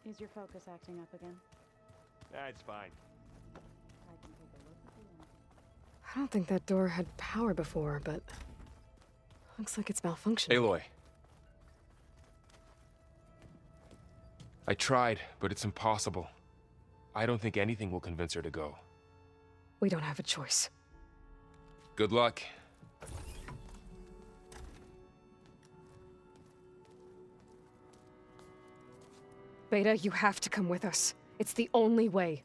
Is your focus acting up again? That's fine. I can take a look at the engine. I don't think that door had power before, but looks like it's malfunctioning. Aloy. I tried, but it's impossible. I don't think anything will convince her to go. We don't have a choice. Good luck. Beta, you have to come with us. It's the only way.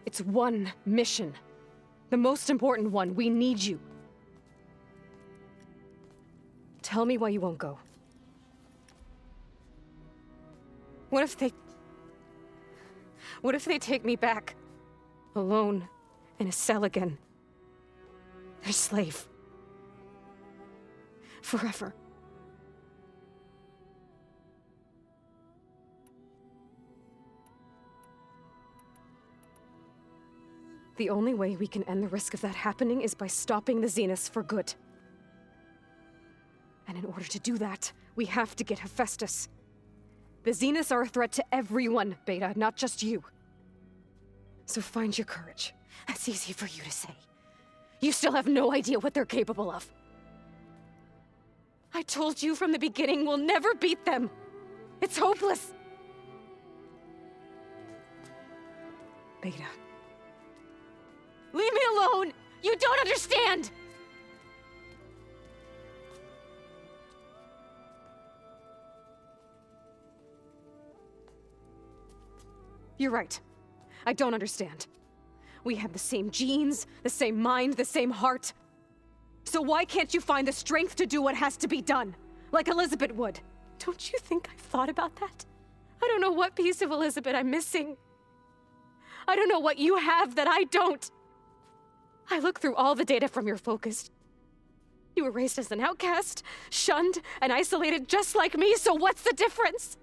It's one mission. The most important one. We need you. Tell me why you won't go. What if they take me back? Alone, in a cell again. Their slave. Forever. The only way we can end the risk of that happening is by stopping the Zeniths for good. And in order to do that, we have to get Hephaestus. The Zeniths are a threat to everyone, Beta, not just you. So find your courage. That's easy for you to say. You still have no idea what they're capable of. I told you from the beginning we'll never beat them. It's hopeless. Beta. Leave me alone! You don't understand! You're right. I don't understand. We have the same genes, the same mind, the same heart. So why can't you find the strength to do what has to be done? Like Elizabeth would. Don't you think I've thought about that? I don't know what piece of Elizabeth I'm missing. I don't know what you have that I don't. I look through all the data from your focus. You were raised as an outcast, shunned, and isolated just like me, so what's the difference?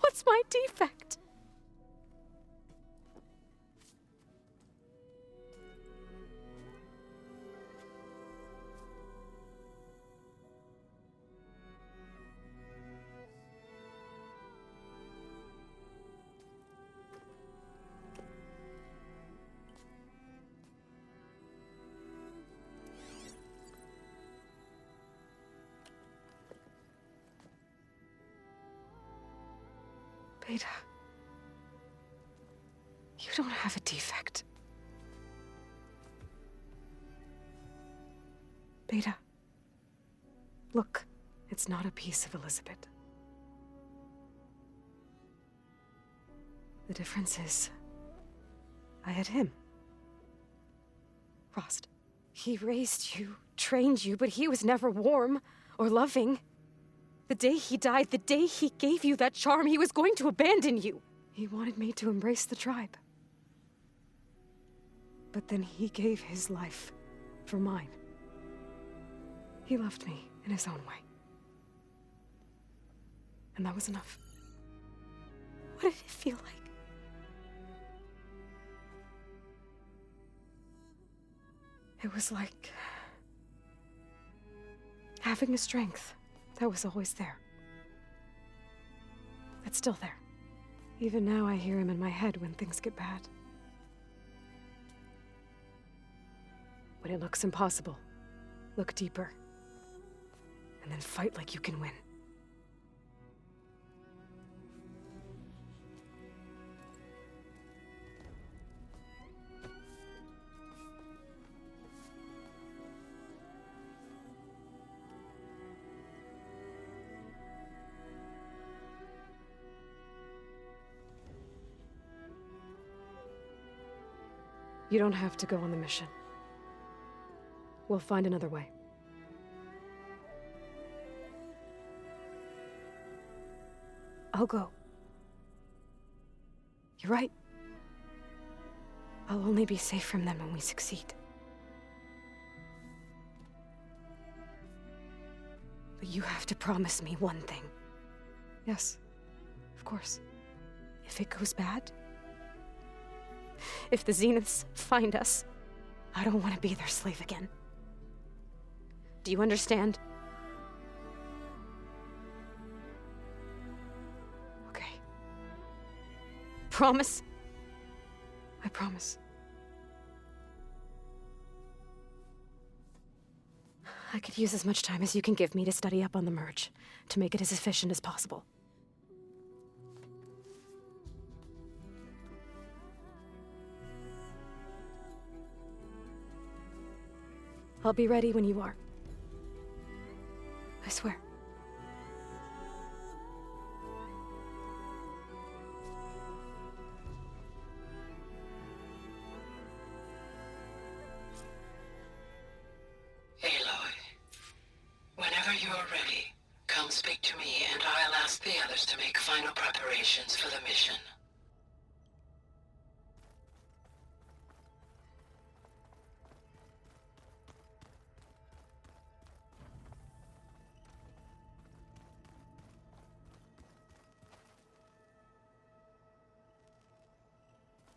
What's my defect? Beta, you don't have a defect. Beta, look, it's not a piece of Elizabeth. The difference is, I had him. Frost. He raised you, trained you, but he was never warm or loving. The day he died, the day he gave you that charm, he was going to abandon you. He wanted me to embrace the tribe. But then he gave his life for mine. He loved me in his own way. And that was enough. What did it feel like? It was like having a strength that was always there. It's still there. Even now I hear him in my head when things get bad. When it looks impossible, look deeper. And then fight like you can win. You don't have to go on the mission. We'll find another way. I'll go. You're right. I'll only be safe from them when we succeed. But you have to promise me one thing. Yes, of course. If it goes bad, if the Zeniths find us, I don't want to be their slave again. Do you understand? promise? I promise. I could use as much time as you can give me to study up on the merge, to make it as efficient as possible. I'll be ready when you are. I swear. Aloy, whenever you're ready, come speak to me and I'll ask the others to make final preparations for the mission.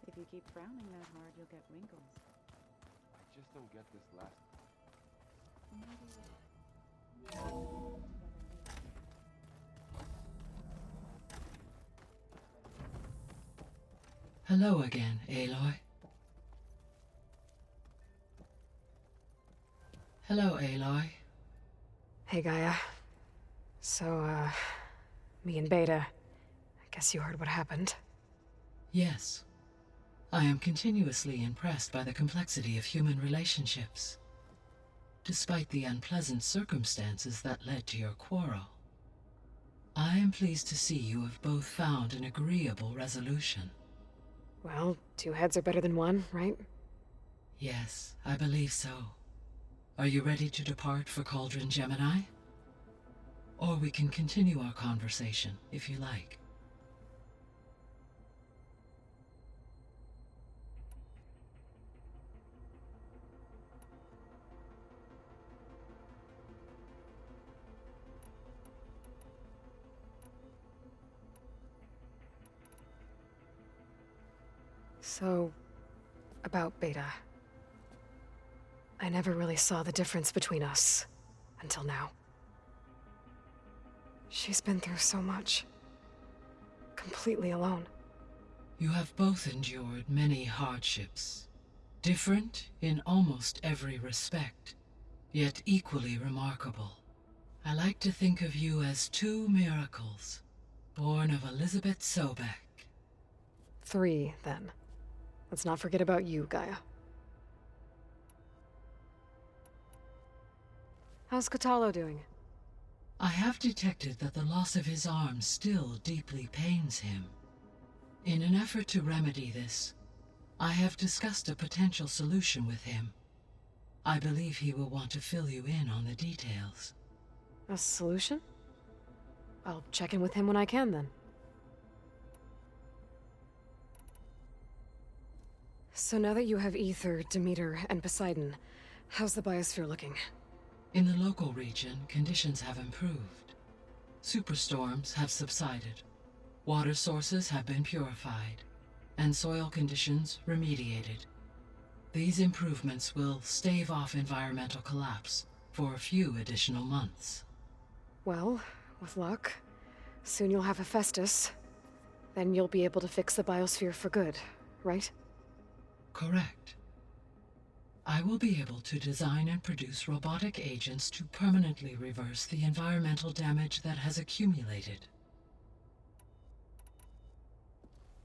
If you keep frowning that hard, you'll get wrinkles. I just don't get this last. Hello again, Aloy. Hello, Aloy. Hey, Gaia. So, me and Beta, I guess you heard what happened. Yes. I am continuously impressed by the complexity of human relationships. Despite the unpleasant circumstances that led to your quarrel, I am pleased to see you have both found an agreeable resolution. Well, two heads are better than one, right? Yes, I believe so. Are you ready to depart for Cauldron Gemini? Or we can continue our conversation, if you like. So, about Beta. I never really saw the difference between us, until now. She's been through so much. Completely alone. You have both endured many hardships. Different in almost every respect, yet equally remarkable. I like to think of you as two miracles, born of Elizabeth Sobek. 3, then. Let's not forget about you, Gaia. How's Katalo doing? I have detected that the loss of his arm still deeply pains him. In an effort to remedy this, I have discussed a potential solution with him. I believe he will want to fill you in on the details. A solution? I'll check in with him when I can, then. So now that you have Ether, Demeter, and Poseidon, how's the biosphere looking? In the local region, conditions have improved. Superstorms have subsided. Water sources have been purified, and soil conditions remediated. These improvements will stave off environmental collapse for a few additional months. Well, with luck, soon you'll have Hephaestus. Then you'll be able to fix the biosphere for good, right? Correct. I will be able to design and produce robotic agents to permanently reverse the environmental damage that has accumulated.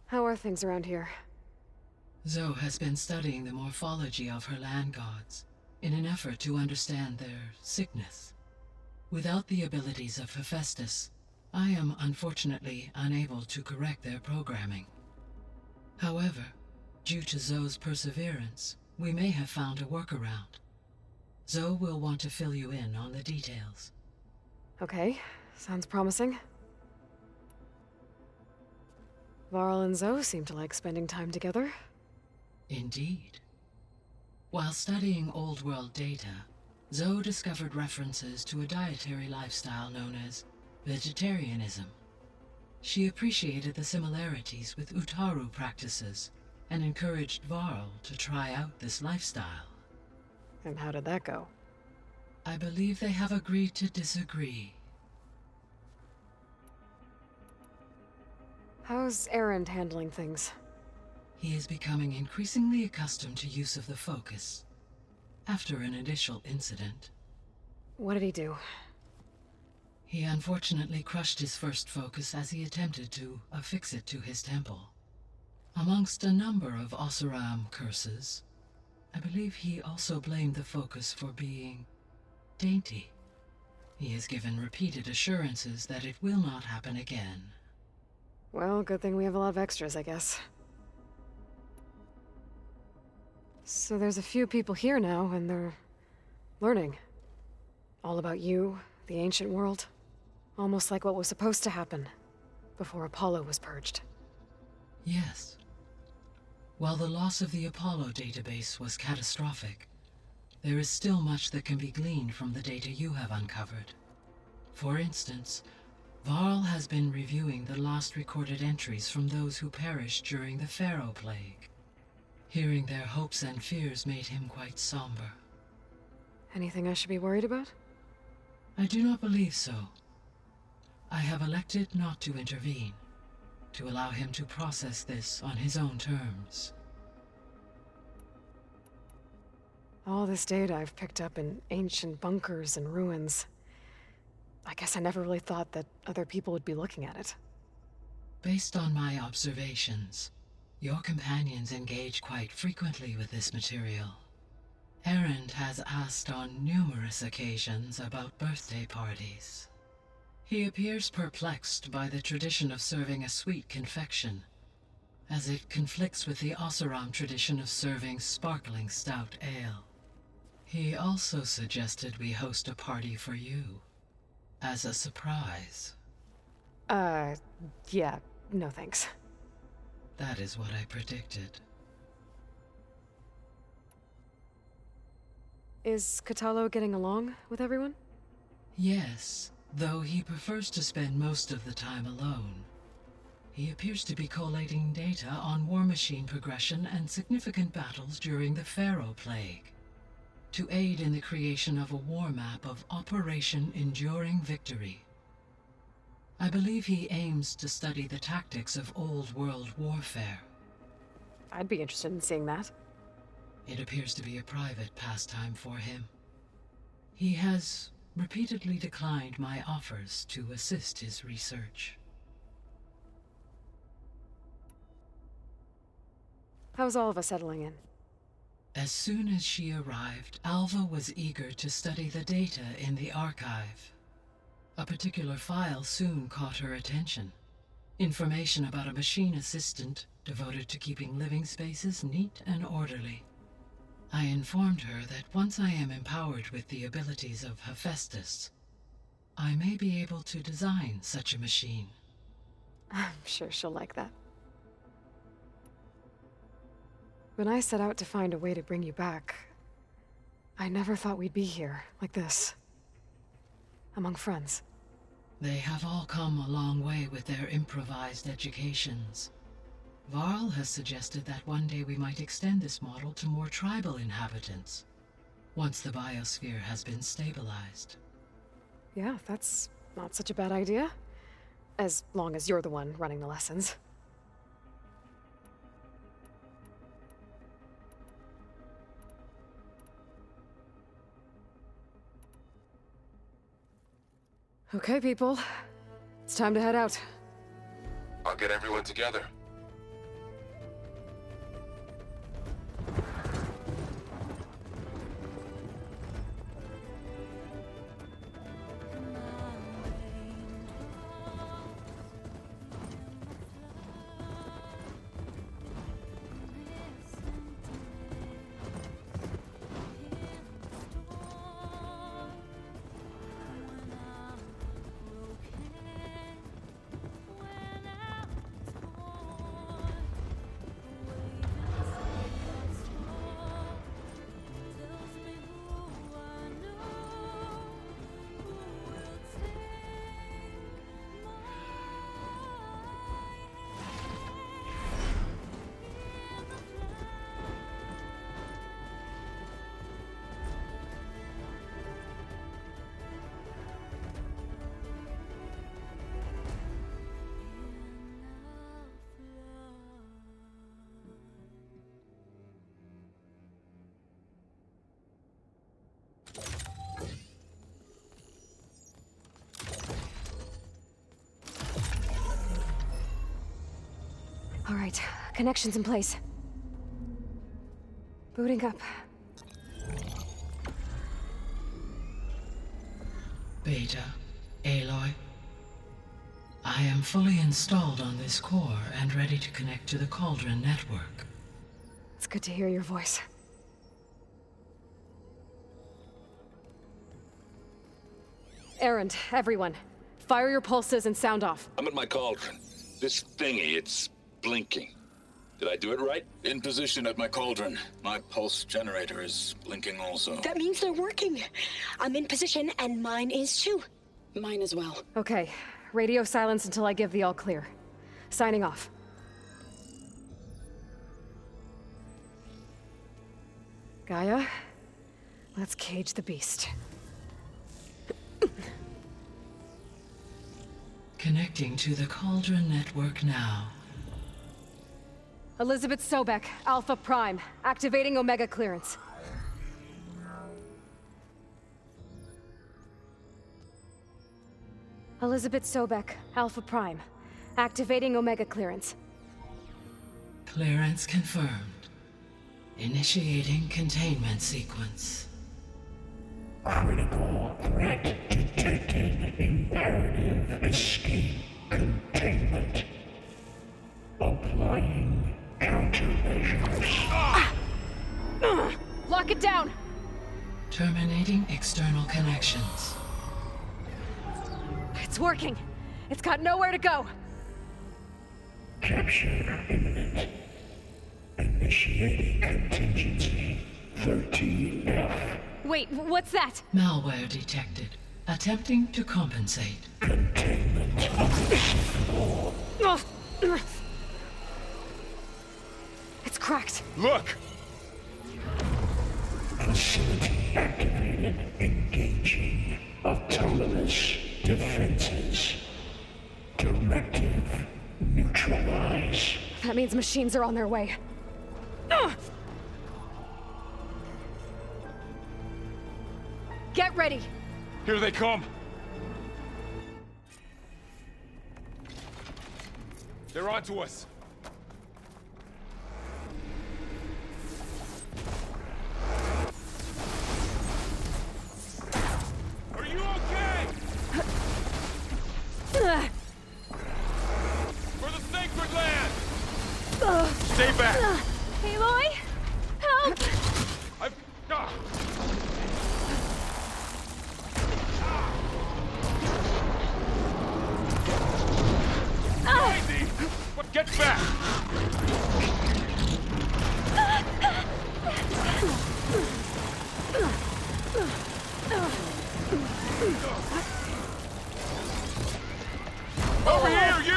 How are things around here? Zoe has been studying the morphology of her land gods in an effort to understand their sickness. Without the abilities of Hephaestus, I am unfortunately unable to correct their programming. However, due to Zoe's perseverance, we may have found a workaround. Zoe will want to fill you in on the details. Okay, sounds promising. Varl and Zoe seem to like spending time together. Indeed. While studying Old World data, Zoe discovered references to a dietary lifestyle known as vegetarianism. She appreciated the similarities with Utaru practices and encouraged Varl to try out this lifestyle. And how did that go? I believe they have agreed to disagree. How's Erend handling things? He is becoming increasingly accustomed to use of the focus. After an initial incident, What did he do? he unfortunately crushed his first focus as he attempted to affix it to his temple. Amongst a number of Oseram curses, I believe he also blamed the focus for being dainty. He has given repeated assurances that it will not happen again. Well, good thing we have a lot of extras, I guess. So there's a few people here now, and they're learning. All about you, the ancient world. Almost like what was supposed to happen before Apollo was purged. Yes. While the loss of the Apollo database was catastrophic, there is still much that can be gleaned from the data you have uncovered. For instance, Varl has been reviewing the last recorded entries from those who perished during the Pharaoh Plague. Hearing their hopes and fears made him quite somber. Anything I should be worried about? I do not believe so. I have elected not to intervene, to allow him to process this on his own terms. All this data I've picked up in ancient bunkers and ruins. I guess I never really thought that other people would be looking at it. Based on my observations, your companions engage quite frequently with this material. Erend has asked on numerous occasions about birthday parties. He appears perplexed by the tradition of serving a sweet confection, as it conflicts with the Oseram tradition of serving sparkling stout ale. He also suggested we host a party for you, as a surprise. Yeah, no thanks. That is what I predicted. Is Katalo getting along with everyone? Yes, though he prefers to spend most of the time alone. He appears to be collating data on war machine progression and significant battles during the Pharaoh Plague, to aid in the creation of a war map of Operation Enduring Victory. I believe he aims to study the tactics of old world warfare. I'd be interested in seeing that. It appears to be a private pastime for him. He has repeatedly declined my offers to assist his research. How's all of us settling in? As soon as she arrived, Alva was eager to study the data in the archive. A particular file soon caught her attention. Information about a machine assistant devoted to keeping living spaces neat and orderly. I informed her that once I am empowered with the abilities of Hephaestus, I may be able to design such a machine. I'm sure she'll like that. When I set out to find a way to bring you back, I never thought we'd be here, like this. Among friends. They have all come a long way with their improvised educations. Varl has suggested that one day we might extend this model to more tribal inhabitants, once the biosphere has been stabilized. Yeah, that's not such a bad idea. As long as you're the one running the lessons. Okay, people. It's time to head out. I'll get everyone together. All right, connections in place. Booting up. Beta, Aloy. I am fully installed on this core and ready to connect to the Cauldron network. It's good to hear your voice. Errand, everyone. Fire your pulses and sound off. I'm at my cauldron. This thingy, it's blinking. Did I do it right? In position at my cauldron. My pulse generator is blinking also. That means they're working. I'm in position, and mine is too. Mine as well. Okay, radio silence until I give the all clear. Signing off. Gaia, let's cage the beast. Connecting to the Cauldron network now. Elizabeth Sobek, Alpha Prime, activating Omega clearance. Elizabeth Sobek, Alpha Prime, activating Omega clearance. Clearance confirmed. Initiating containment sequence. Critical threat detected. Imperative escape containment. Applying countermeasures. Lock it down! Terminating external connections. It's working! It's got nowhere to go! Capture imminent. Initiating contingency 13F. Wait, what's that? Malware detected. Attempting to compensate. Containment of this floor. It's cracked. Look! Facility activated. Engaging autonomous defenses. Directive neutralize. That means machines are on their way. Get ready! Here they come! They're onto us! Are you okay? For the sacred land! Stay back! Aloy? Help! Crazy! What? Get back! Over here, you!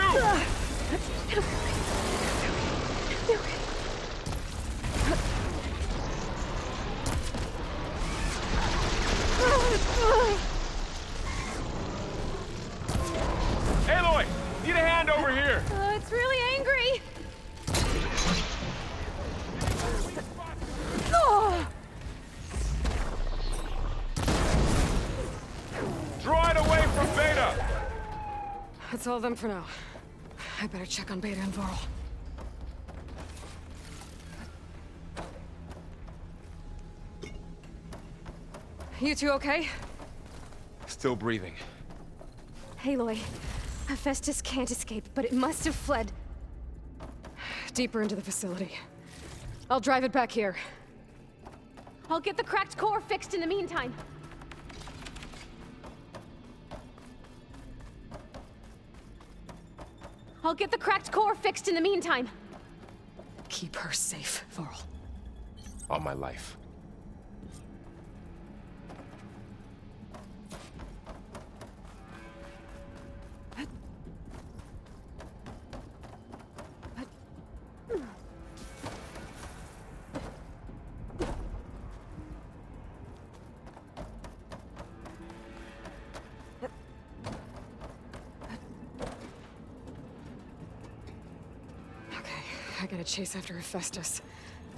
Aloy! Need a hand over here! It's really angry! Draw it away from Beta! That's all of them for now. I better check on Beta and Varl. You two okay? Still breathing. Aloy, Hephaestus can't escape, but it must have fled deeper into the facility. I'll drive it back here. I'll get the cracked core fixed in the meantime. I'll get the cracked core fixed in the meantime. Keep her safe, Varl. On my life. I gotta chase after Hephaestus.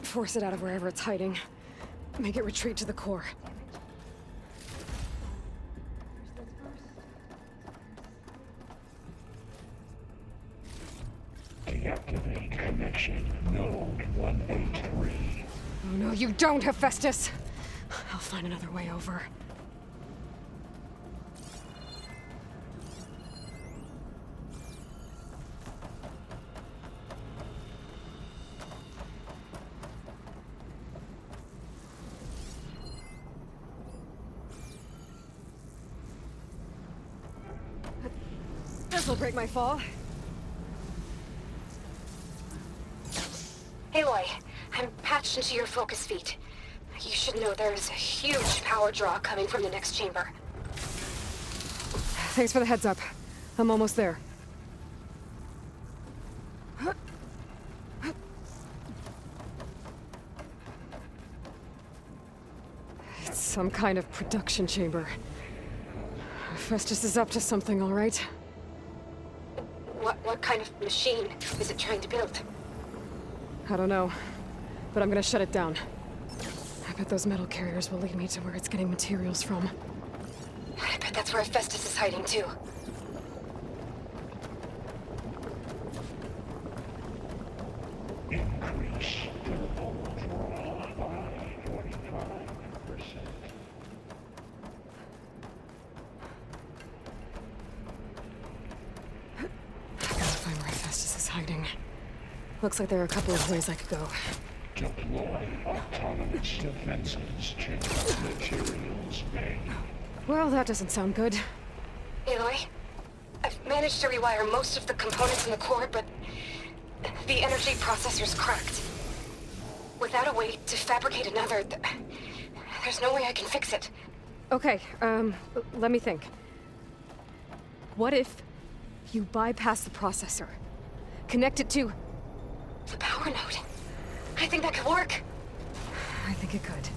Force it out of wherever it's hiding. Make it retreat to the core. Deactivate. connection. Node 183. Oh no, you don't, Hephaestus! I'll find another way over. This'll break my fall. Aloy, I'm patched into your focus feed. You should know there is a huge power draw coming from the next chamber. Thanks for the heads up. I'm almost there. It's some kind of production chamber. Festus is up to something, all right? What kind of machine is it trying to build? I don't know, but I'm gonna shut it down. I bet those metal carriers will lead me to where it's getting materials from. I bet that's where Festus is hiding too. Increase thermal draw by 45%. Gotta find where Festus is hiding. Looks like there are a couple of ways I could go. Deploy autonomous defenses to materials bay. Well, that doesn't sound good. Aloy, I've managed to rewire most of the components in the core, but the energy processor's cracked. Without a way to fabricate another, there's no way I can fix it. Okay, let me think. What if you bypass the processor? Connect it to... The power node. I think that could work. I think it could.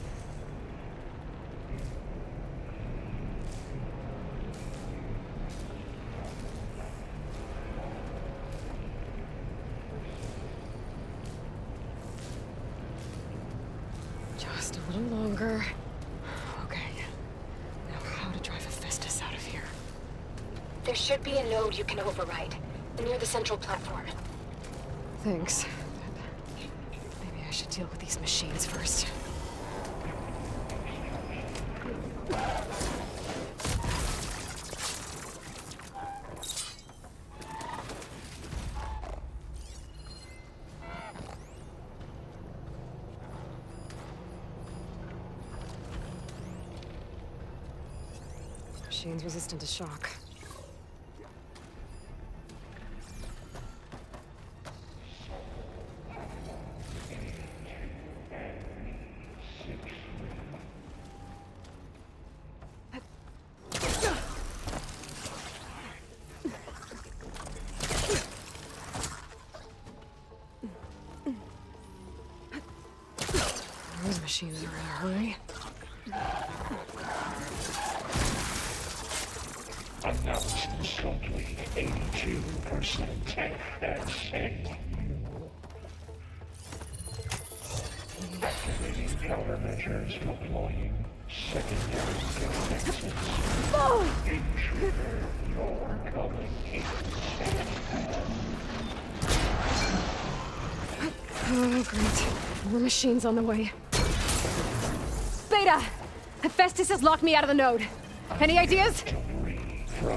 Just a little longer. Okay. Now how to drive Hephaestus out of here? There should be a node you can override, near the central platform. Thanks. Maybe I should deal with these machines first. Machines resistant to shock. Those machines are in a hurry. Analysis complete. 82% FSA. Activating countermeasures, deploying secondary defenses. Intruder, you're coming in. Oh, great. More machines on the way. Beta! Hephaestus has locked me out of the node. Any ideas?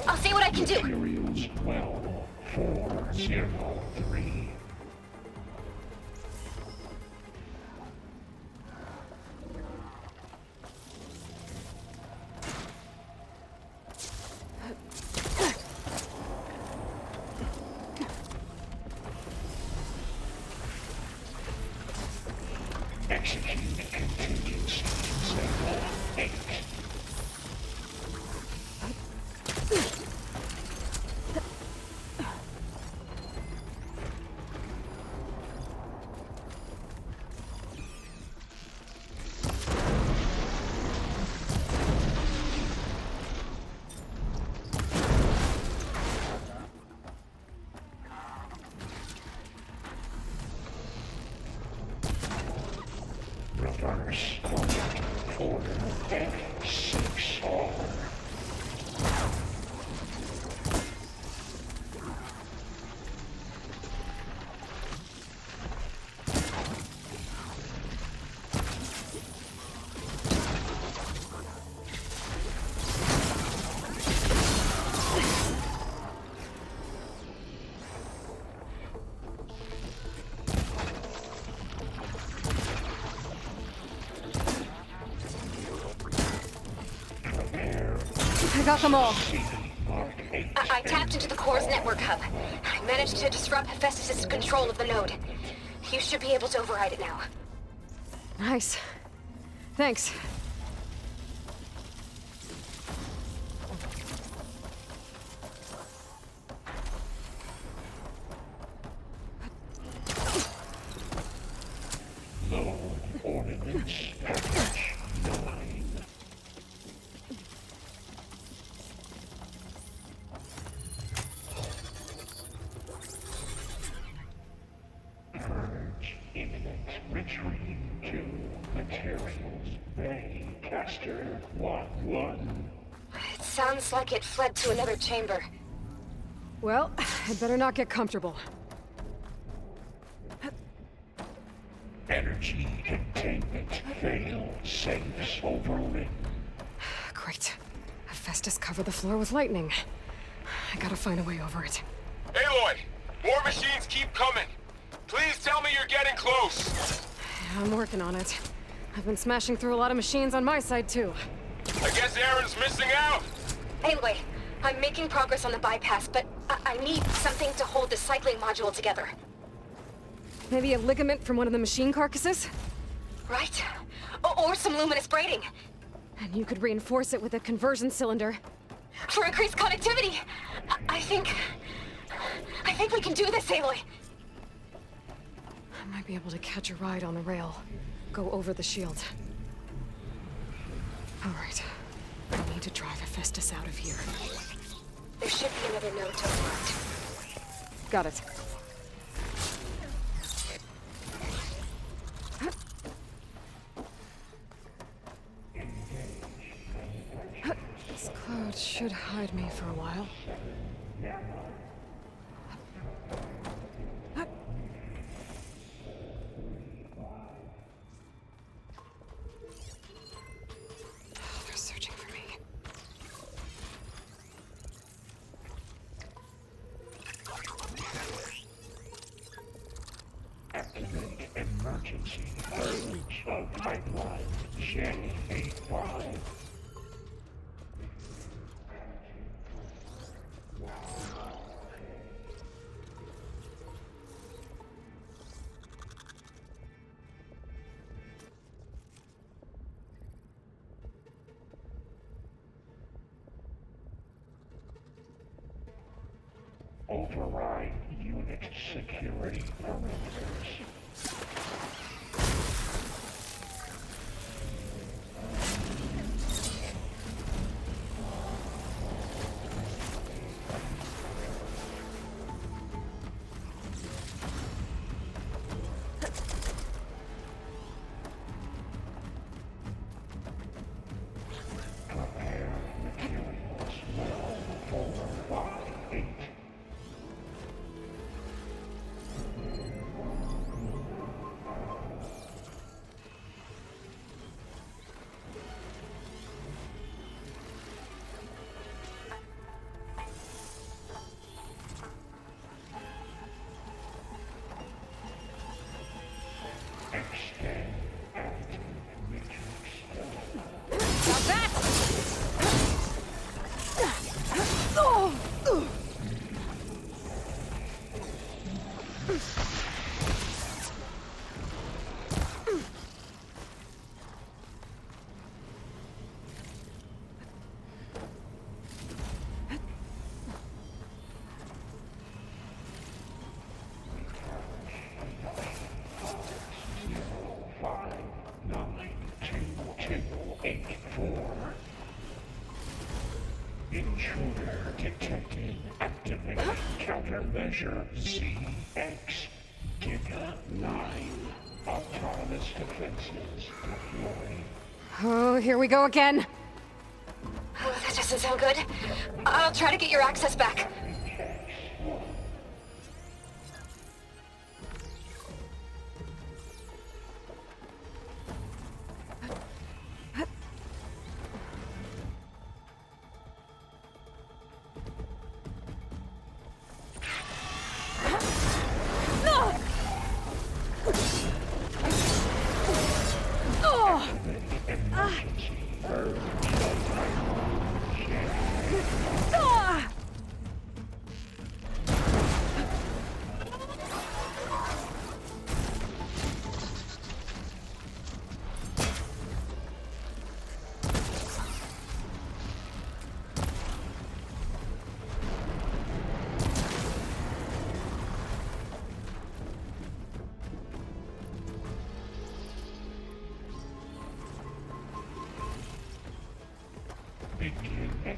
I'll see what I can do. Materials 12403. Execute contingency symbol 8. Reverse point for F6R. got them all. I tapped into the core's network hub. I managed to disrupt Hephaestus' control of the node. You should be able to override it now. Nice. Thanks. Load ordnance package 9. Purge imminent retreat to materials bay caster 1-1. It sounds like it fled to another chamber. Well, I'd better not get comfortable. Energy containment failed. Safes overridden. Great. Hephaestus covered the floor with lightning. I gotta find a way over it. Aloy! More machines keep coming! Please tell me you're getting close! I'm working on it. I've been smashing through a lot of machines on my side, too. I guess Aaron's missing out! Anyway, I'm making progress on the bypass, but I need something to hold the cycling module together. Maybe a ligament from one of the machine carcasses? Right? Or some luminous braiding. And you could reinforce it with a conversion cylinder. For increased connectivity! I think we can do this, Aloy! I might be able to catch a ride on the rail. Go over the shield. Alright. I need to drive Hephaestus out of here. There should be another node to the left. Got it. This cloud should hide me for a while. They're searching for me. Activate emergency purge of pipeline J85. Override unit security parameters. Prepare materials well for 5-8. Extend active matrix. Got that! Oh! Intruder detected. Activate countermeasure ZX. Giga 9. Autonomous defenses deployed. Oh, here we go again. Oh, that doesn't sound good. I'll try to get your access back.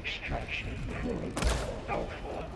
extraction. Alpha.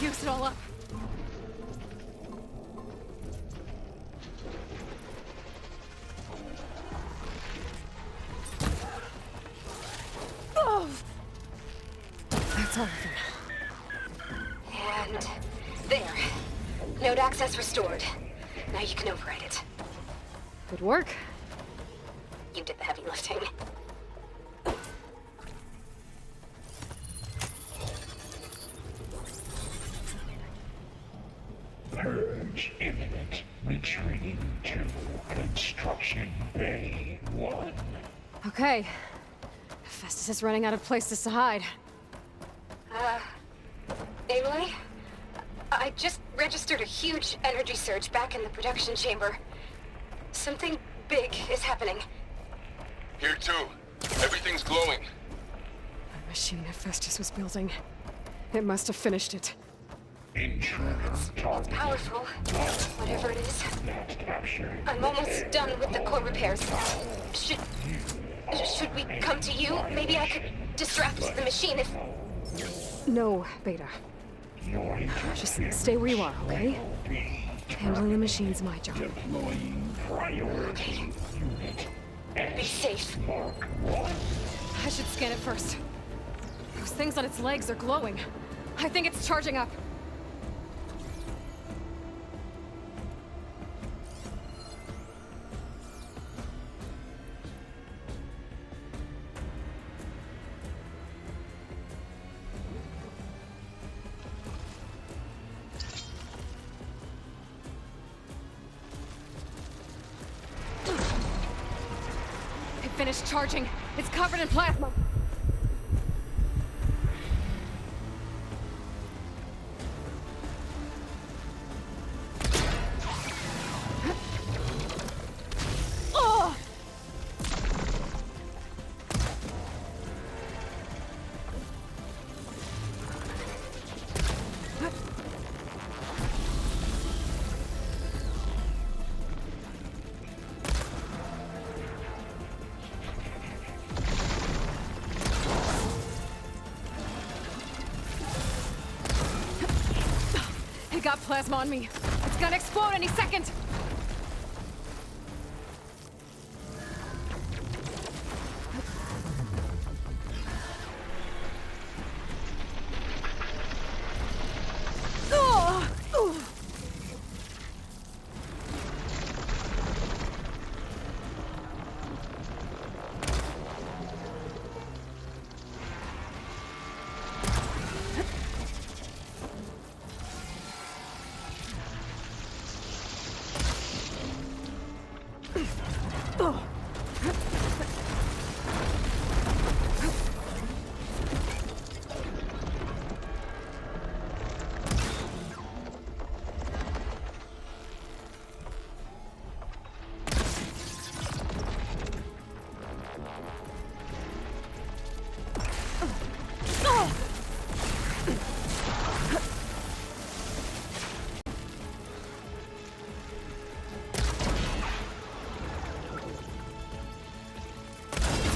Use it all up. Oh! That's all of them. And there. Node access restored. Now you can override it. Good work. You did the heavy lifting. Purge imminent. Retreating to Construction Bay 1. Okay. Festus is running out of places to hide. Aloy? I just registered a huge energy surge back in the production chamber. Something big is happening. Here too. Everything's glowing. The machine Festus was building. It must have finished it. Intruder targeted. Powerful. Whatever it is. Not captured. I'm almost done with the core repairs. Should we come to you? Maybe I could distract the machine if... No, Beta. Your Just stay where you are, okay? be Handling the machine's my job. deploying priority unit. Be safe. Mark 1. I should scan it first. Those things on its legs are glowing. I think it's charging up. It finished charging. It's covered in plasma. Oh! It got plasma on me. It's gonna explode any second.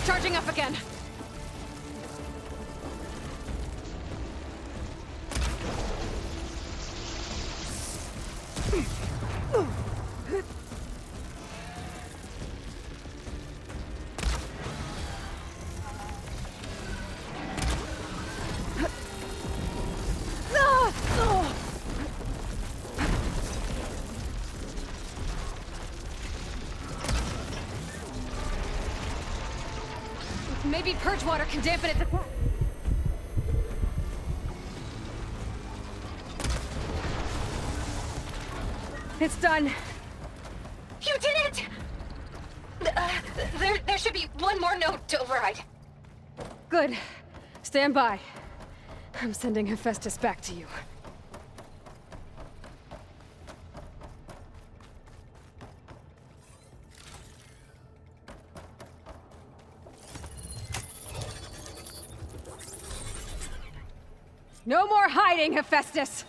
Charging up again. Maybe purge water can dampen its attack. It's done. You did it! There should be one more node to override. Good. Stand by. I'm sending Hephaestus back to you. No more hiding, Hephaestus!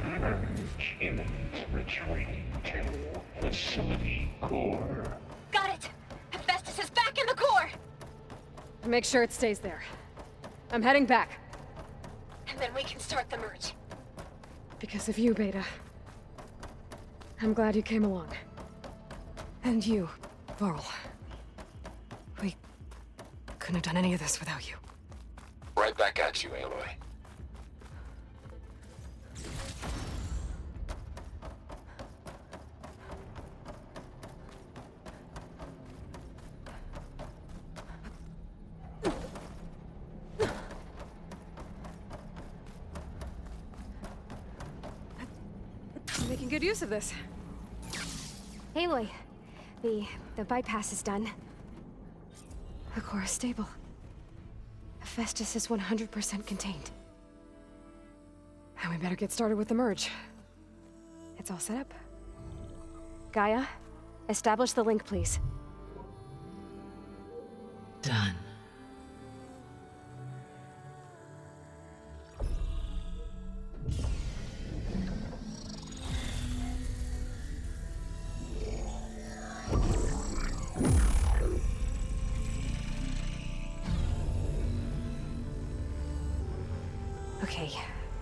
Urge imminent retreat to facility core. Got it! Hephaestus is back in the core! Make sure it stays there. I'm heading back. And then we can start the merge. Because of you, Beta. I'm glad you came along. And you, Varl. We couldn't have done any of this without you. Right back at you, Aloy. Making good use of this. Aloy, the bypass is done. The core is stable. Hephaestus is 100% contained. And we better get started with the merge. It's all set up. Gaia, establish the link, please. Done. Okay,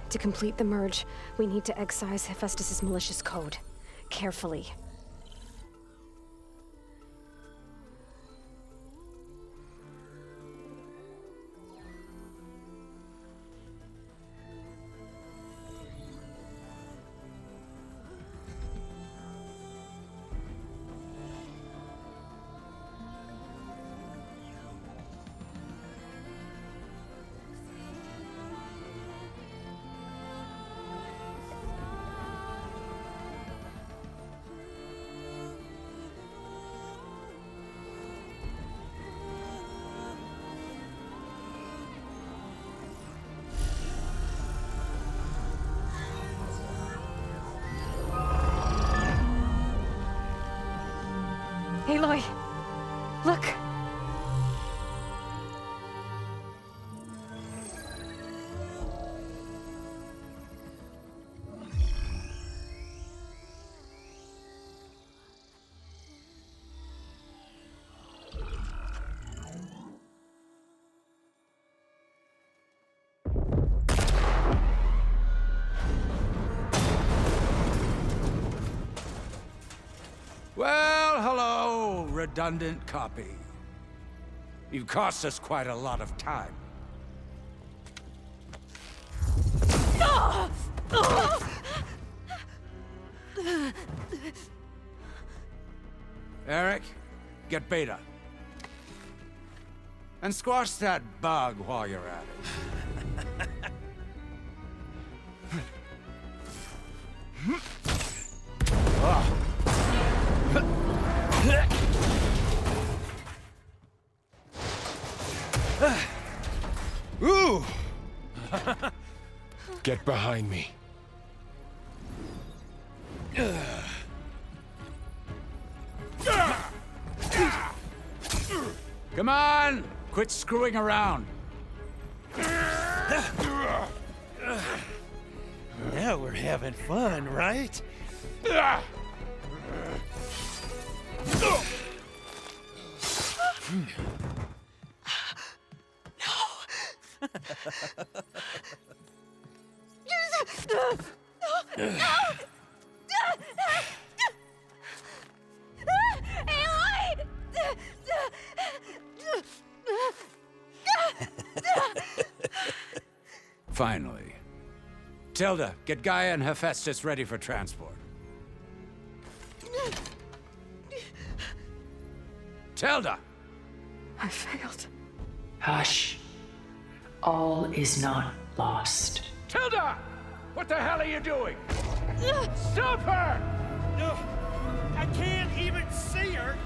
to complete the merge, we need to excise Hephaestus' malicious code. Carefully. Aloy! Look! Well, hello, redundant copy. You've cost us quite a lot of time. Eric, get Beta. And squash that bug while you're at it. Ooh! Get behind me. Come on! Quit screwing around. Now we're having fun, right? Finally. Tilda, get Gaia and Hephaestus ready for transport. Tilda! I failed. Hush. All is not lost. Tilda! What the hell are you doing? Stop her! Ugh, I can't even see her!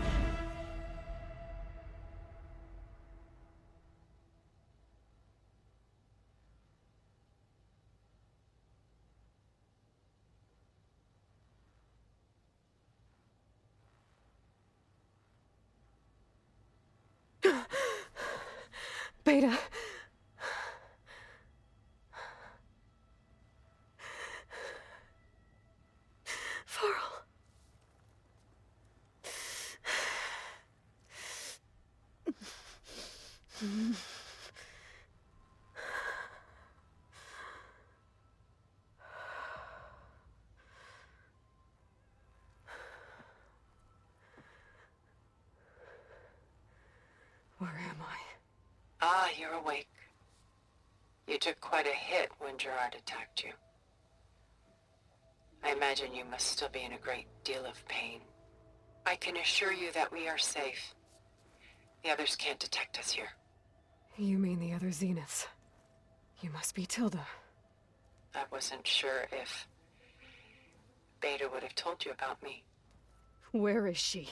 Beta. Varl. Where am I? Ah, you're awake. You took quite a hit when Gerard attacked you. I imagine you must still be in a great deal of pain. I can assure you that we are safe. The others can't detect us here. You mean the other Zeniths? You must be Tilda. I wasn't sure if Beta would have told you about me. Where is she?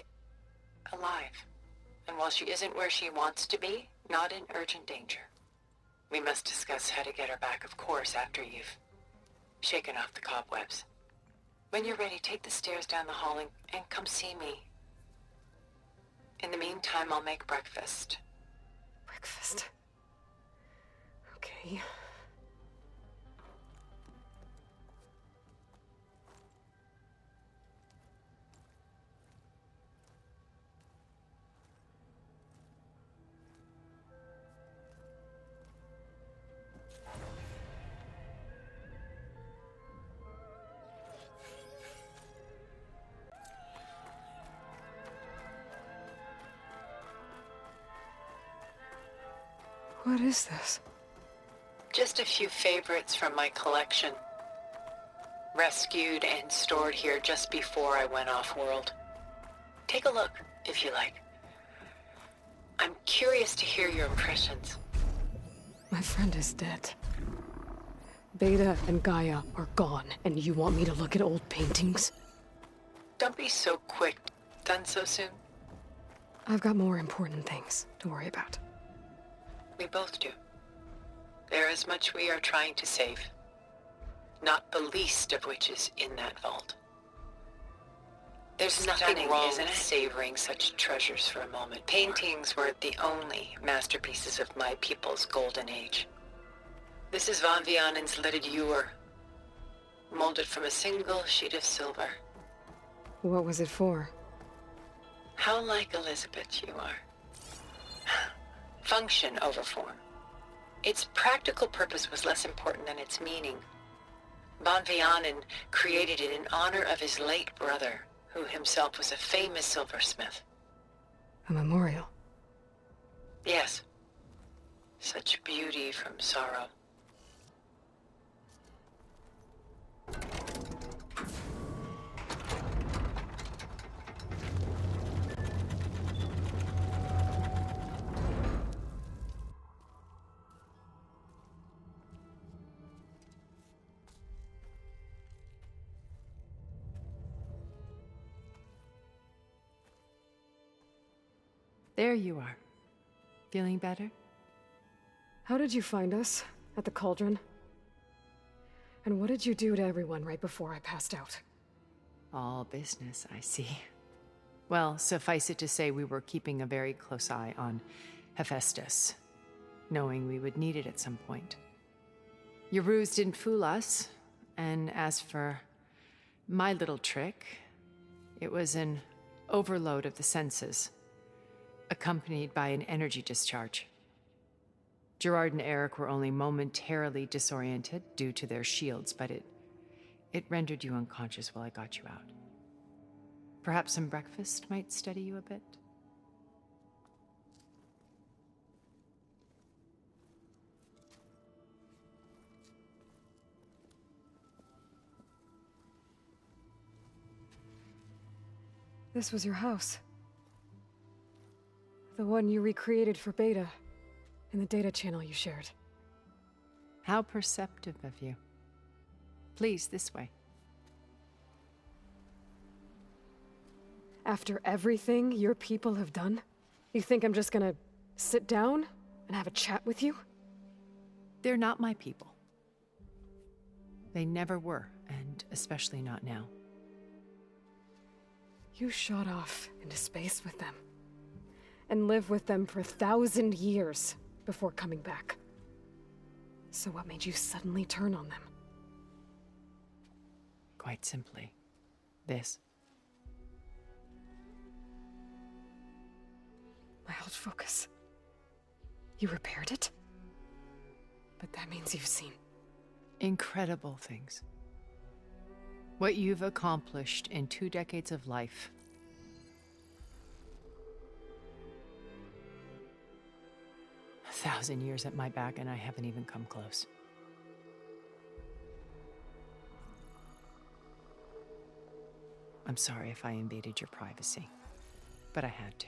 Alive. And while she isn't where she wants to be, not in urgent danger. We must discuss how to get her back, of course, after you've shaken off the cobwebs. When you're ready, take the stairs down the hall and come see me. In the meantime, I'll make breakfast. Breakfast. Okay. What is this? Just a few favorites from my collection. Rescued and stored here just before I went off-world. Take a look, if you like. I'm curious to hear your impressions. My friend is dead. Beta and Gaia are gone, and you want me to look at old paintings? Don't be so quick. Done so soon? I've got more important things to worry about. We both do. There is much we are trying to save. Not the least of which is in that vault. There's nothing wrong with savoring such treasures for a moment. Paintings were the only masterpieces of my people's golden age. This is Von Vianen's leaded ewer, molded from a single sheet of silver. What was it for? How like Elizabeth you are. Function over form. Its practical purpose was less important than its meaning. Von Vianen created it in honor of his late brother, who himself was a famous silversmith. A memorial? Yes. Such beauty from sorrow. There you are. Feeling better? How did you find us? At the cauldron? And what did you do to everyone right before I passed out? All business, I see. Well, suffice it to say we were keeping a very close eye on Hephaestus, knowing we would need it at some point. Your ruse didn't fool us, and as for my little trick, it was an overload of the senses, accompanied by an energy discharge. Gerard and Eric were only momentarily disoriented due to their shields, but it rendered you unconscious while I got you out. Perhaps some breakfast might steady you a bit? This was your house. The one you recreated for Beta, in the data channel you shared. How perceptive of you. Please, this way. After everything your people have done? You think I'm just gonna sit down and have a chat with you? They're not my people. They never were, and especially not now. You shot off into space with them, and lived with them for 1,000 years before coming back. So what made you suddenly turn on them? Quite simply, this. My old focus. You repaired it? But that means you've seen Incredible things. What you've accomplished in 2 decades of life. A 1,000 years at my back, and I haven't even come close. I'm sorry if I invaded your privacy, but I had to.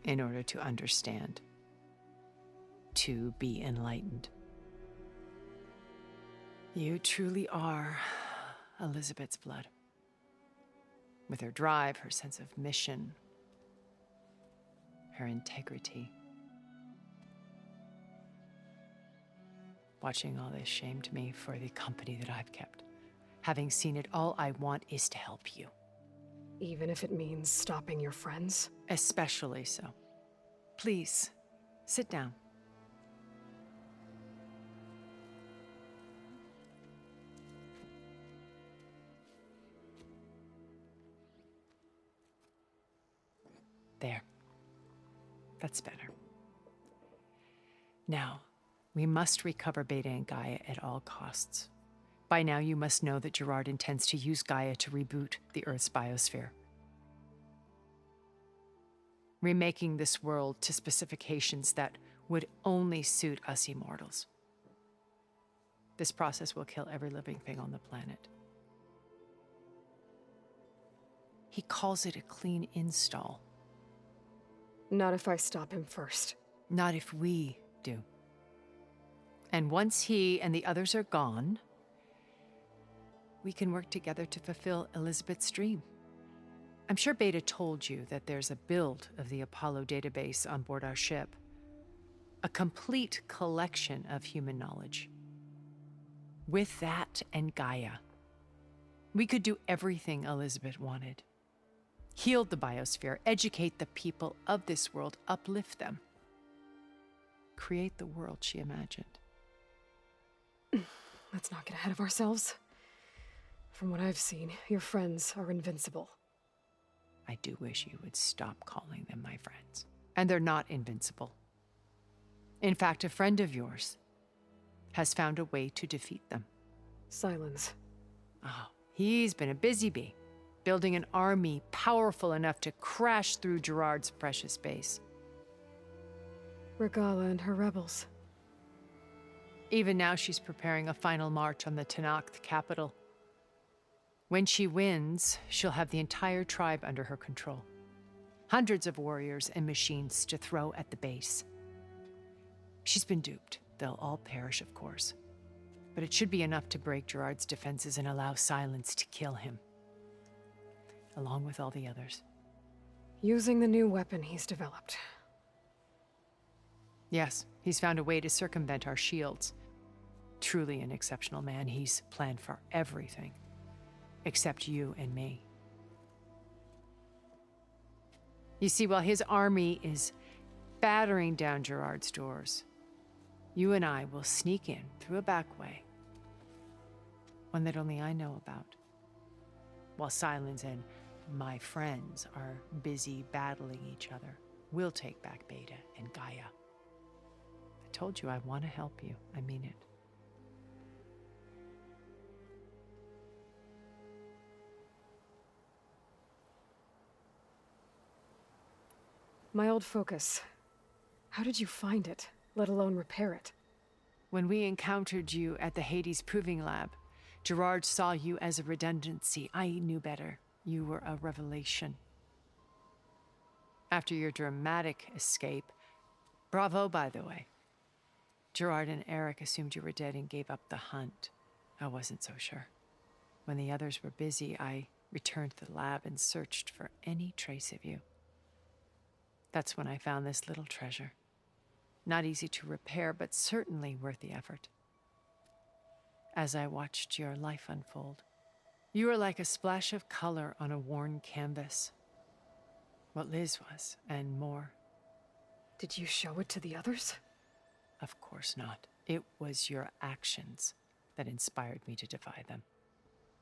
In order to understand. To be enlightened. You truly are Elizabeth's blood. With her drive, her sense of mission, her integrity. Watching all this shamed me for the company that I've kept. Having seen it, all I want is to help you. even if it means stopping your friends? Especially so. Please, sit down. There. That's better. Now, we must recover Beta and Gaia at all costs. By now, you must know that Gerard intends to use Gaia to reboot the Earth's biosphere. Remaking this world to specifications that would only suit us immortals. This process will kill every living thing on the planet. He calls it a clean install. Not if I stop him first. Not if we do. And once he and the others are gone, we can work together to fulfill Elizabeth's dream. I'm sure Beta told you that there's a build of the Apollo database on board our ship. A complete collection of human knowledge. With that and Gaia, we could do everything Elizabeth wanted. Heal the biosphere, educate the people of this world, uplift them. Create the world she imagined. Let's not get ahead of ourselves. From what I've seen, your friends are invincible. I do wish you would stop calling them my friends. And they're not invincible. In fact, a friend of yours has found a way to defeat them. Silence. Oh, he's been a busy bee, building an army powerful enough to crash through Gerard's precious base. Regala and her rebels. Even now, she's preparing a final march on the Tenakth capital. When she wins, she'll have the entire tribe under her control. Hundreds of warriors and machines to throw at the base. She's been duped. They'll all perish, of course. But it should be enough to break Gerard's defenses and allow Silence to kill him. Along with all the others. Using the new weapon he's developed. Yes, he's found a way to circumvent our shields. Truly an exceptional man. He's planned for everything. Except you and me. You see, while his army is battering down Gerard's doors, you and I will sneak in through a back way. One that only I know about. While Silence and my friends are busy battling each other, we'll take back Beta and Gaia. I told you I want to help you. I mean it. My old focus. How did you find it, let alone repair it? When we encountered you at the Hades Proving Lab, Gerard saw you as a redundancy. I knew better. You were a revelation. After your dramatic escape, bravo, by the way. Gerard and Eric assumed you were dead and gave up the hunt. I wasn't so sure. When the others were busy, I returned to the lab and searched for any trace of you. That's when I found this little treasure. Not easy to repair, but certainly worth the effort. As I watched your life unfold, you were like a splash of color on a worn canvas. What Liz was, and more. Did you show it to the others? Of course not. It was your actions that inspired me to defy them.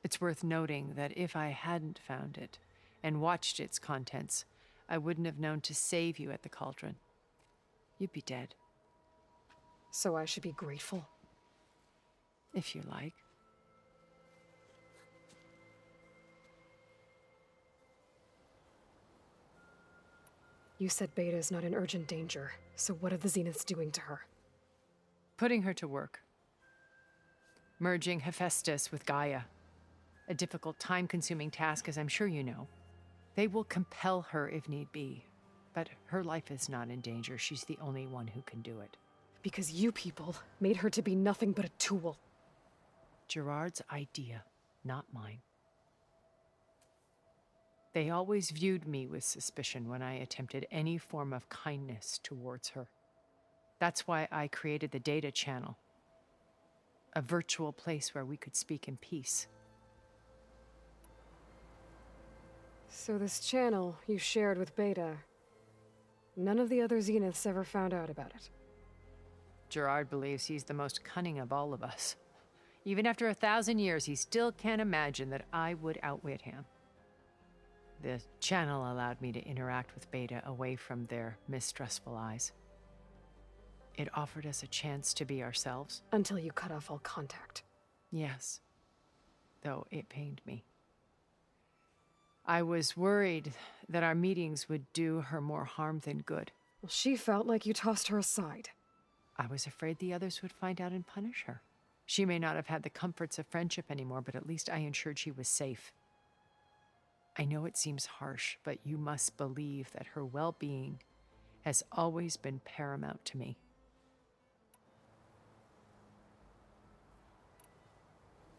It's worth noting that if I hadn't found it and watched its contents, I wouldn't have known to save you at the cauldron. You'd be dead. So I should be grateful? If you like. You said Beta is not in urgent danger, so what are the Zeniths doing to her? Putting her to work. Merging Hephaestus with Gaia. A difficult, time-consuming task, as I'm sure you know. They will compel her if need be, but her life is not in danger. She's the only one who can do it. Because you people made her to be nothing but a tool. Gerard's idea, not mine. They always viewed me with suspicion when I attempted any form of kindness towards her. That's why I created the data channel. A virtual place where we could speak in peace. So this channel you shared with Beta, none of the other Zeniths ever found out about it? Gerard believes he's the most cunning of all of us. Even after 1,000 years, he still can't imagine that I would outwit him. The channel allowed me to interact with Beta away from their mistrustful eyes. It offered us a chance to be ourselves. Until you cut off all contact. Yes, though it pained me. I was worried that our meetings would do her more harm than good. Well, she felt like you tossed her aside. I was afraid the others would find out and punish her. She may not have had the comforts of friendship anymore, but at least I ensured she was safe. I know it seems harsh, but you must believe that her well-being has always been paramount to me.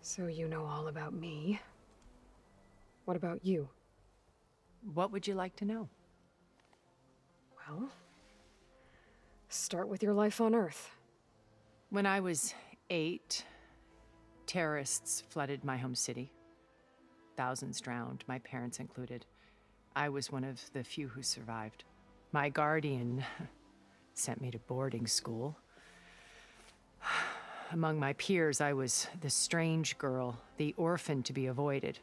So you know all about me. What about you? What would you like to know? Well, start with your life on Earth. When I was 8, terrorists flooded my home city. Thousands drowned, my parents included. I was one of the few who survived. My guardian sent me to boarding school. Among my peers, I was the strange girl, the orphan to be avoided.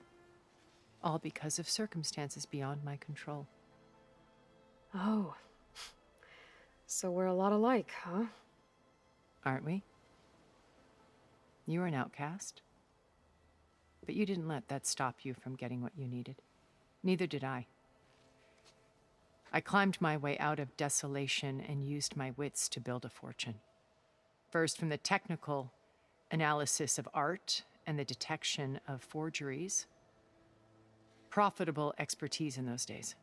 All because of circumstances beyond my control. Oh. So we're a lot alike, huh? Aren't we? You were an outcast. But you didn't let that stop you from getting what you needed. Neither did I. I climbed my way out of desolation and used my wits to build a fortune. First, from the technical analysis of art and the detection of forgeries. Profitable expertise in those days.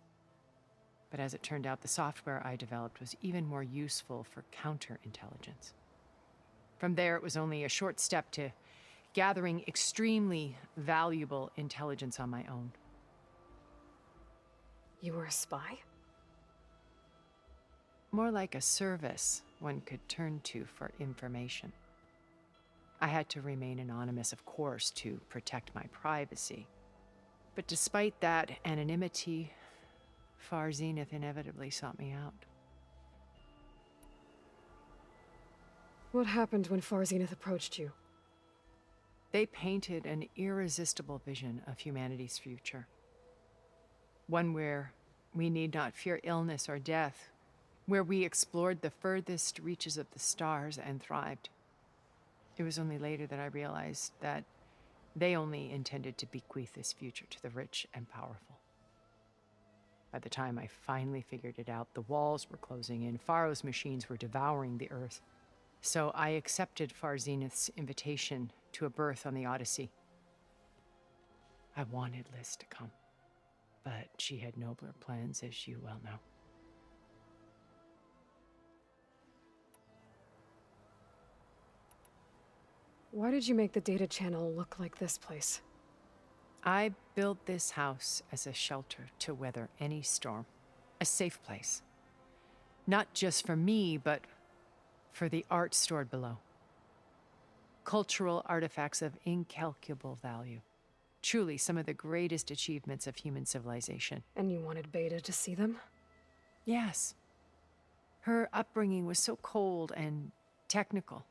But as it turned out, the software I developed was even more useful for counterintelligence. From there, it was only a short step to gathering extremely valuable intelligence on my own. You were a spy? More like a service one could turn to for information. I had to remain anonymous, of course, to protect my privacy. But despite that anonymity, Far Zenith inevitably sought me out. What happened when Far Zenith approached you? They painted an irresistible vision of humanity's future. One where we need not fear illness or death, where we explored the furthest reaches of the stars and thrived. It was only later that I realized that they only intended to bequeath this future to the rich and powerful. By the time I finally figured it out, the walls were closing in, Pharaoh's machines were devouring the earth. So I accepted Far Zenith's invitation to a berth on the Odyssey. I wanted Liz to come, but she had nobler plans, as you well know. Why did you make the data channel look like this place? I built this house as a shelter to weather any storm. A safe place. Not just for me, but for the art stored below. Cultural artifacts of incalculable value. Truly some of the greatest achievements of human civilization. And you wanted Beta to see them? Yes. Her upbringing was so cold and technical.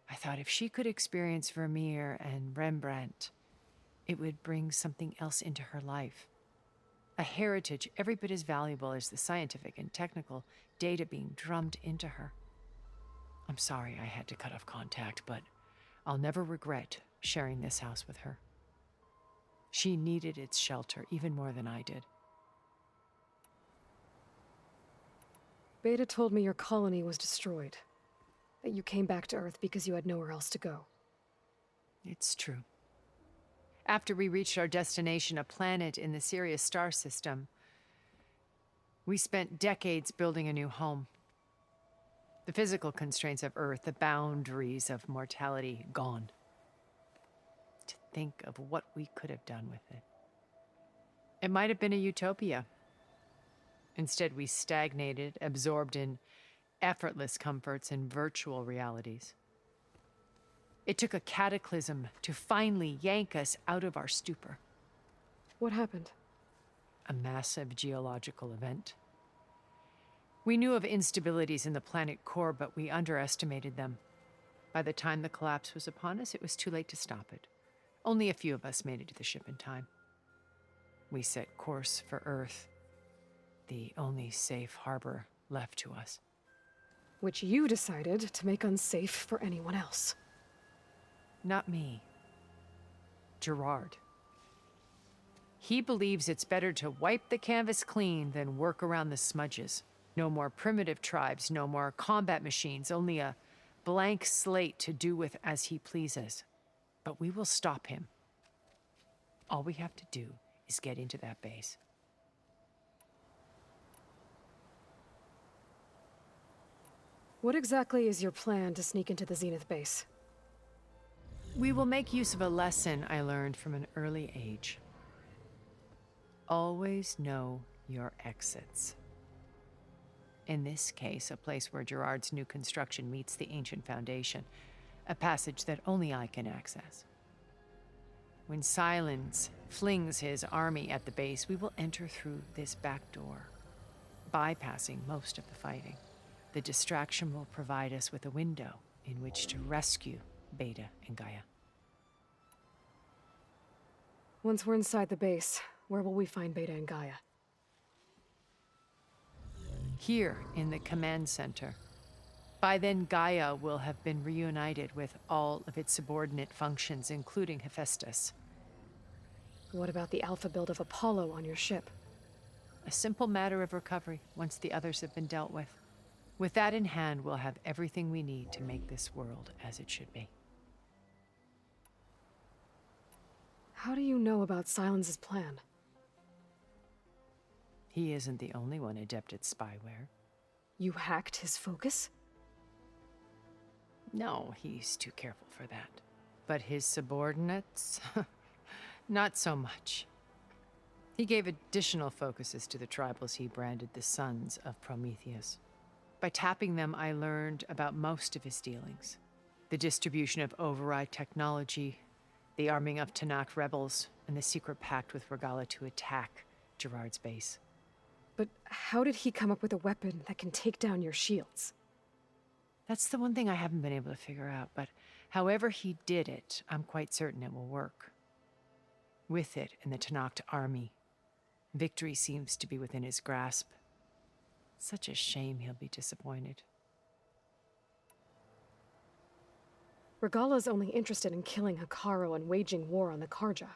I thought if she could experience Vermeer and Rembrandt, it would bring something else into her life. A heritage every bit as valuable as the scientific and technical data being drummed into her. I'm sorry I had to cut off contact, but I'll never regret sharing this house with her. She needed its shelter even more than I did. Beta told me your colony was destroyed. That you came back to Earth because you had nowhere else to go. It's true. After we reached our destination, a planet in the Sirius star system, we spent decades building a new home. The physical constraints of Earth, the boundaries of mortality, gone. To think of what we could have done with it. It might have been a utopia. Instead, we stagnated, absorbed in effortless comforts and virtual realities. It took a cataclysm to finally yank us out of our stupor. What happened? A massive geological event. We knew of instabilities in the planet core, but we underestimated them. By the time the collapse was upon us, it was too late to stop it. Only a few of us made it to the ship in time. We set course for Earth, the only safe harbor left to us. Which you decided to make unsafe for anyone else. Not me. Gerard. He believes it's better to wipe the canvas clean than work around the smudges. No more primitive tribes, no more combat machines, only a blank slate to do with as he pleases. But we will stop him. All we have to do is get into that base. What exactly is your plan to sneak into the Zenith base? We will make use of a lesson I learned from an early age. Always know your exits. In this case, a place where Gerard's new construction meets the ancient foundation, a passage that only I can access. When Silence flings his army at the base, we will enter through this back door, bypassing most of the fighting. The distraction will provide us with a window in which to rescue Beta and Gaia. Once we're inside the base, where will we find Beta and Gaia? Here in the command center. By then, Gaia will have been reunited with all of its subordinate functions, including Hephaestus. What about the alpha build of Apollo on your ship? A simple matter of recovery once the others have been dealt with. With that in hand, we'll have everything we need to make this world as it should be. How do you know about Silence's plan? He isn't the only one adept at spyware. You hacked his focus? No, he's too careful for that. But his subordinates? Not so much. He gave additional focuses to the tribals he branded the Sons of Prometheus. By tapping them, I learned about most of his dealings. The distribution of override technology, the arming of Tanakh rebels, and the secret pact with Regala to attack Gerard's base. But how did he come up with a weapon that can take down your shields? That's the one thing I haven't been able to figure out, but however he did it, I'm quite certain it will work. With it and the Tanakh army, victory seems to be within his grasp. Such a shame he'll be disappointed. Regala's only interested in killing Hekarro and waging war on the Karja.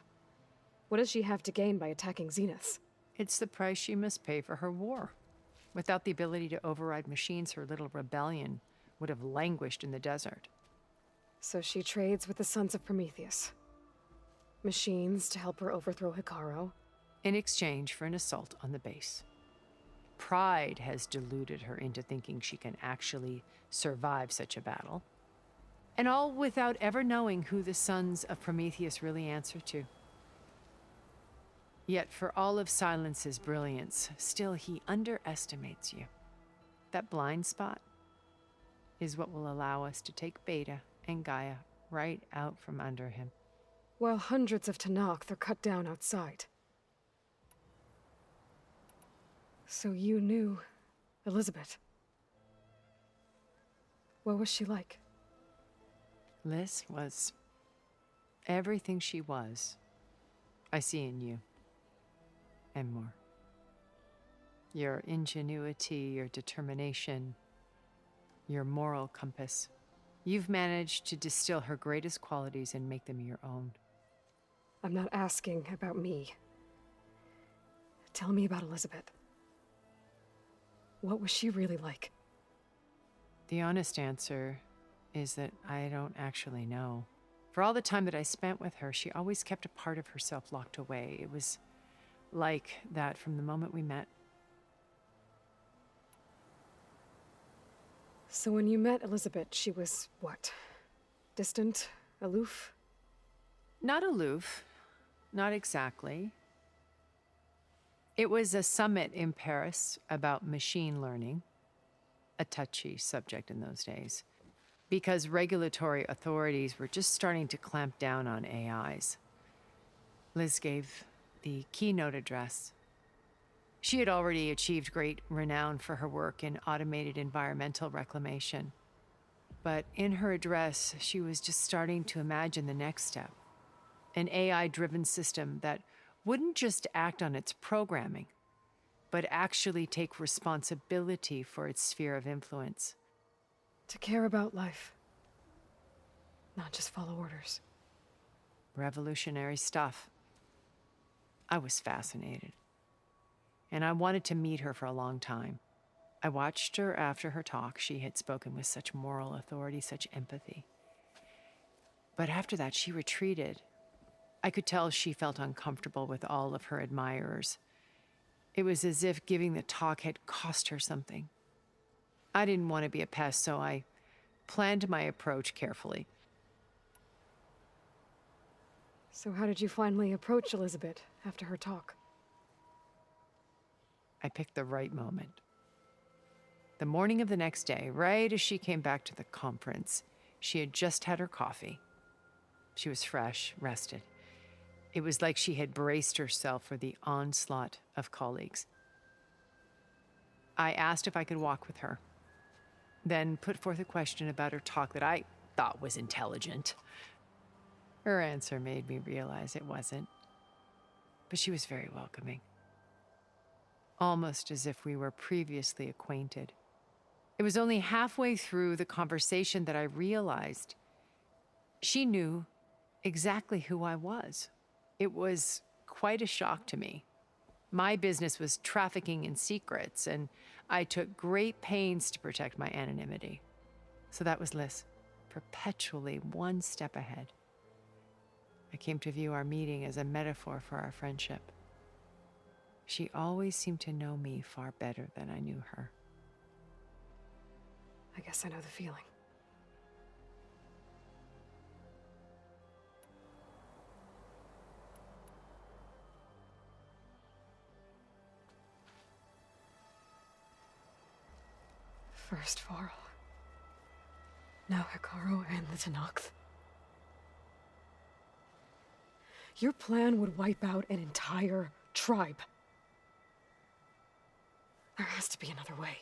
What does she have to gain by attacking Zeniths? It's the price she must pay for her war. Without the ability to override machines, her little rebellion would have languished in the desert. So she trades with the Sons of Prometheus. Machines to help her overthrow Hekarro. In exchange for an assault on the base. Pride has deluded her into thinking she can actually survive such a battle. And all without ever knowing who the Sons of Prometheus really answer to. Yet for all of Silence's brilliance, still he underestimates you. That blind spot is what will allow us to take Beta and Gaia right out from under him. While hundreds of Tenakth are cut down outside. So you knew Elizabeth. What was she like? Liz was everything she was. I see in you. And more. Your ingenuity, your determination, your moral compass. You've managed to distill her greatest qualities and make them your own. I'm not asking about me. Tell me about Elizabeth. What was she really like? The honest answer is that I don't actually know. For all the time that I spent with her, she always kept a part of herself locked away. It was like that from the moment we met. So when you met Elizabeth, she was what? Distant? Aloof? Not aloof. Not exactly. It was a summit in Paris about machine learning, a touchy subject in those days, because regulatory authorities were just starting to clamp down on AIs. Liz gave the keynote address. She had already achieved great renown for her work in automated environmental reclamation. But in her address, she was just starting to imagine the next step. An AI-driven system that wouldn't just act on its programming, but actually take responsibility for its sphere of influence. To care about life. Not just follow orders. Revolutionary stuff. I was fascinated. And I wanted to meet her for a long time. I watched her after her talk. She had spoken with such moral authority, such empathy. But after that, she retreated. I could tell she felt uncomfortable with all of her admirers. It was as if giving the talk had cost her something. I didn't want to be a pest, so I planned my approach carefully. So how did you finally approach Elizabeth after her talk? I picked the right moment. The morning of the next day, right as she came back to the conference, she had just had her coffee. She was fresh, rested. It was like she had braced herself for the onslaught of colleagues. I asked if I could walk with her, then put forth a question about her talk that I thought was intelligent. Her answer made me realize it wasn't, but she was very welcoming. Almost as if we were previously acquainted. It was only halfway through the conversation that I realized she knew exactly who I was. It was quite a shock to me. My business was trafficking in secrets, and I took great pains to protect my anonymity. So that was Liz, perpetually one step ahead. I came to view our meeting as a metaphor for our friendship. She always seemed to know me far better than I knew her. I guess I know the feeling. First Varl. Now Hikaru and the Tenakth. Your plan would wipe out an entire tribe. There has to be another way.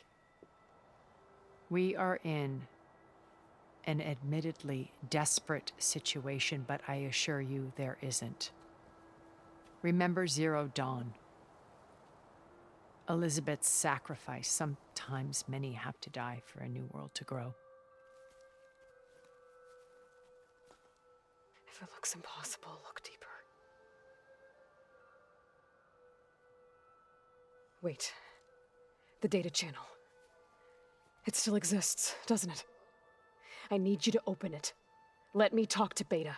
We are in an admittedly desperate situation, but I assure you there isn't. Remember Zero Dawn. Elizabeth's sacrifice. Sometimes many have to die for a new world to grow. If it looks impossible, look deeper. Wait. The data channel. It still exists, doesn't it? I need you to open it. Let me talk to Beta.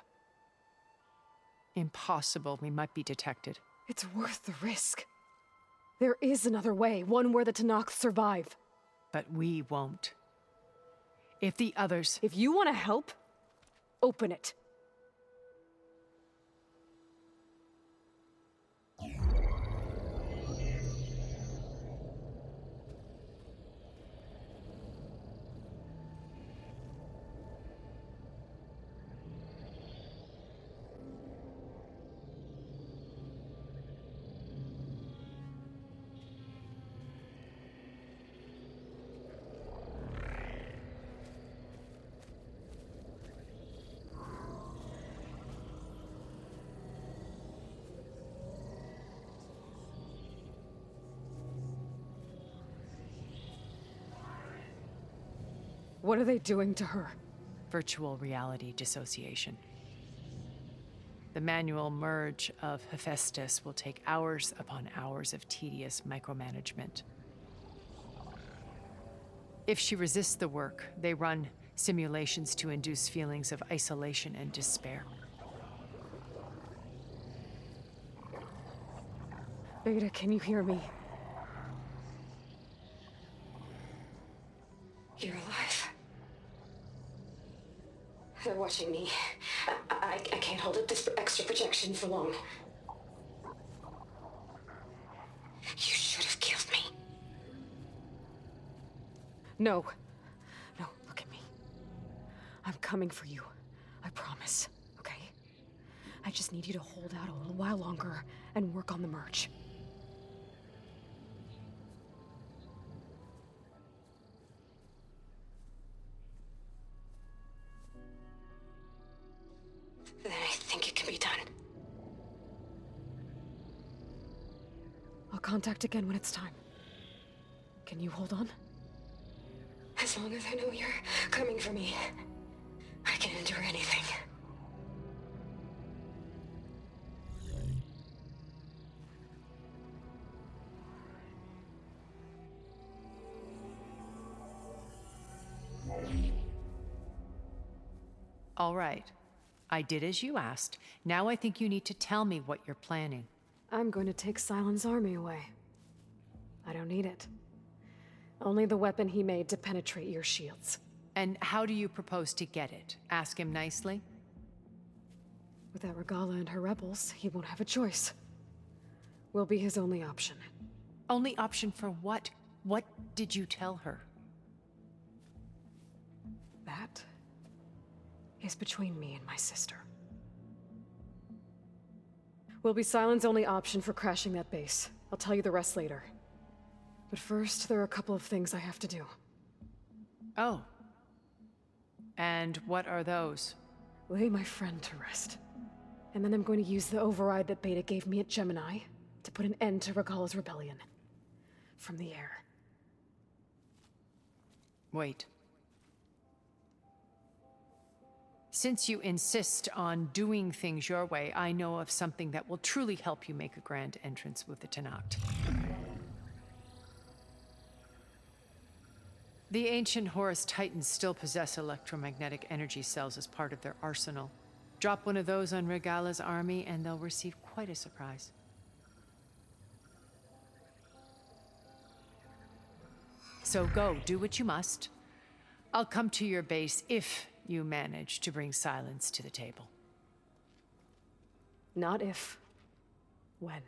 Impossible. We might be detected. It's worth the risk. There is another way, one where the Tenakth survive. But we won't. If the others... If you want to help, open it. What are they doing to her? Virtual reality dissociation. The manual merge of Hephaestus will take hours upon hours of tedious micromanagement. If she resists the work, they run simulations to induce feelings of isolation and despair. Beta, can you hear me? You're alive. They're watching me. I can't hold up this extra projection for long. You should have killed me. No. No, look at me. I'm coming for you. I promise, okay? I just need you to hold out a little while longer and work on the merge. Then I think it can be done. I'll contact again when it's time. Can you hold on? As long as I know you're coming for me, I can endure anything. All right. I did as you asked. Now I think you need to tell me what you're planning. I'm going to take Sylens' army away. I don't need it. Only the weapon he made to penetrate your shields. And how do you propose to get it? Ask him nicely? Without Regala and her rebels, he won't have a choice. We'll be his only option. Only option for what? What did you tell her? That is between me and my sister. Will be Sylens' only option for crashing that base. I'll tell you the rest later. But first, there are a couple of things I have to do. Oh. And what are those? Lay my friend to rest. And then I'm going to use the override that Beta gave me at Gemini to put an end to Regala's rebellion. From the air. Wait. Since you insist on doing things your way, I know of something that will truly help you make a grand entrance with the Tenakth. The ancient Horus Titans still possess electromagnetic energy cells as part of their arsenal. Drop one of those on Regala's army and they'll receive quite a surprise. So go, do what you must. I'll come to your base if you manage to bring Sylens to the table. Not if. When.